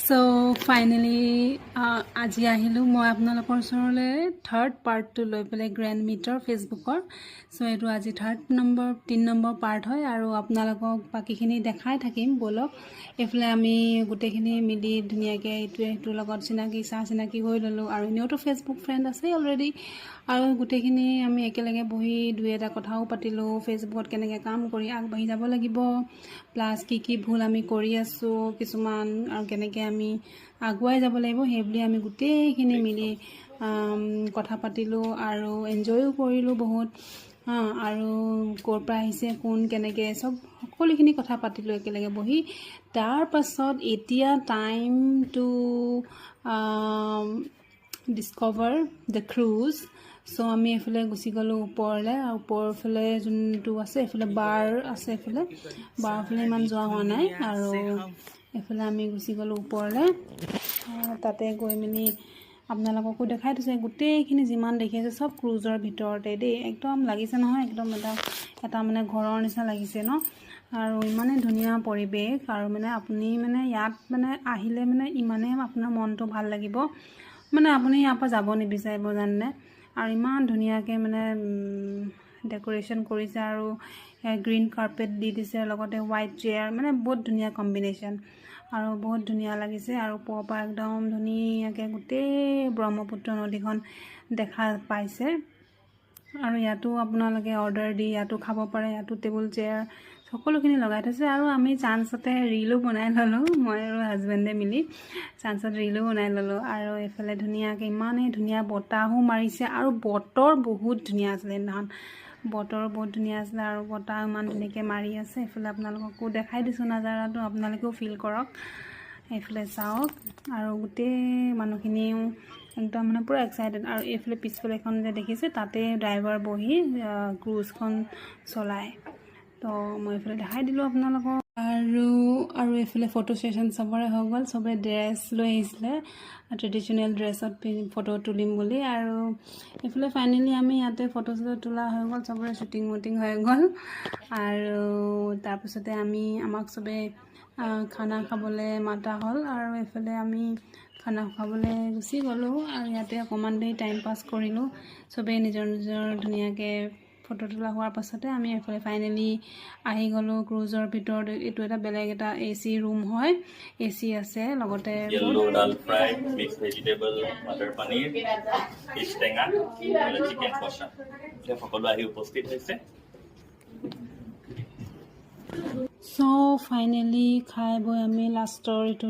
So finally আজি আহিলোঁ মই আপোনালোকৰ ওচৰলৈ থাৰ্ড পাৰ্টটো লৈ পেলাই গ্ৰেণ্ড মিটৰ ফেচবুকৰ। সো এইটো আজি 3 নম্বৰ পাৰ্ট হয় আৰু আপোনালোকক বাকীখিনি দেখাই থাকিম বলক। এইফালে আমি গোটেইখিনি মিলি ধুনীয়াকৈ এইটোৱে সেইটোৰ লগত চিনাকি হৈ ল'লোঁ আৰু এনেওতো ফেচবুক ফ্ৰেণ্ড আছেই অলৰেডি। আৰু গোটেইখিনি আমি একেলগে বহি দুই এটা কথাও পাতিলোঁ, ফেচবুকত কেনেকৈ কাম কৰি আগবাঢ়ি যাব লাগিব, প্লাছ কি ভুল আমি কৰি আছোঁ কিছুমান, আৰু কেনেকৈ আমি আগুৱাই যাব লাগিব সেইবুলি আমি গোটেইখিনি মিলি কথা পাতিলোঁ আৰু এনজয়ো কৰিলোঁ বহুত। আৰু ক'ৰ পৰা আহিছে, কোন কেনেকৈ, সকলোখিনি কথা পাতিলোঁ একেলগে বহি। তাৰ পাছত এতিয়া time to Discover the cruise. So আমি এইফালে গুচি গ'লোঁ ওপৰলৈ, আৰু ওপৰফালে যোনটো আছে এইফালে বাৰ আছে, এইফালে বাৰফালে ইমান যোৱা হোৱা নাই। আৰু এইফালে আমি গুচি গ'লোঁ ওপৰলৈ। তাতে গৈ মেলি আপোনালোককো দেখাই থৈছে গোটেইখিনি যিমান দেখি আছে চব ক্ৰুজৰ ভিতৰতে দেই। একদম লাগিছে নহয়, একদম এটা মানে ঘৰৰ নিচিনা লাগিছে ন। আৰু ইমানেই ধুনীয়া পৰিৱেশ, আৰু মানে আপুনি মানে ইয়াত মানে আহিলে মানে ইমানেই আপোনাৰ মনটো ভাল লাগিব, মানে আপুনি ইয়াৰ পৰা যাব নিবিচাৰিব জানেনে। আৰু ইমান ধুনীয়াকৈ মানে ডেক'ৰেশ্যন কৰিছে, আৰু গ্ৰীণ কাৰ্পেট দি দিছে, লগতে হোৱাইট চেয়াৰ, মানে বহুত ধুনীয়া কম্বিনেশ্যন আৰু বহুত ধুনীয়া লাগিছে। আৰু ওপৰৰ পৰা একদম ধুনীয়াকৈ গোটেই ব্ৰহ্মপুত্ৰ নদীখন দেখা পাইছে। আৰু ইয়াতো আপোনালোকে অৰ্ডাৰ দি ইয়াতো খাব পাৰে, ইয়াতো টেবুল চেয়াৰ সকলোখিনি লগাই থৈছে। আৰু আমি চান্সতে ৰীলো বনাই ল'লোঁ, মই আৰু হাজবেণ্ডে মিলি চান্সত ৰীলো বনাই ল'লোঁ। আৰু এইফালে ধুনীয়াকৈ ইমানেই ধুনীয়া বতাহো মাৰিছে, আৰু বতৰ বহুত ধুনীয়া আছিলে সেইদিনাখন, বতৰ বহুত ধুনীয়া আছিলে আৰু বতাহ ইমান ধুনীয়াকৈ মাৰি আছে। এইফালে আপোনালোককো দেখাই দিছোঁ নাজাৰাটো, আপোনালোকেও ফিল কৰক, এইফালে চাওক। আৰু গোটেই মানুহখিনিও একদম মানে পূৰা এক্সাইটেড। আৰু এইফালে পিছফালে এখন যে দেখিছে তাতে ড্ৰাইভাৰ বহি ক্ৰুজখন চলায়। তো মই এইফালে দেখাই দিলোঁ আপোনালোকক। আৰু এইফালে ফটো ছেশ্যন চবৰে হৈ গ'ল, চবৰে ড্ৰেছ লৈ আহিছিলে, ট্ৰেডিশ্যনেল ড্ৰেছত ফটো তুলিম বুলি। আৰু এইফালে ফাইনেলি আমি ইয়াতে ফটো তোলা হৈ গ'ল, চবৰে শ্বুটিং হৈ গ'ল। আৰু তাৰপিছতে আমাক চবে খানা খাবলৈ মাতা হ'ল, আৰু এইফালে আমি খানা খাবলৈ গুচি গ'লোঁ। আৰু ইয়াতে অকণমান দেৰি টাইম পাছ কৰিলোঁ, চবেই নিজৰ ধুনীয়াকৈ ফটো তোলা হোৱাৰ পাছতে আমি এইফালে ফাইনেলি আহি গ'লোঁ ক্ৰুজৰ ভিতৰত। এইটো এটা বেলেগ এটা AC ৰুম হয়, AC আছে, লগতে দাল ফ্ৰাই, মিক্স ভেজিটেবল, মটৰ পনীৰ, ফিছ টেঙা, চিকেন কষা, সকলো আহি উপস্থিত হৈছে। চ' ফাইনেলি খাই বৈ আমি লাষ্টৰ এইটো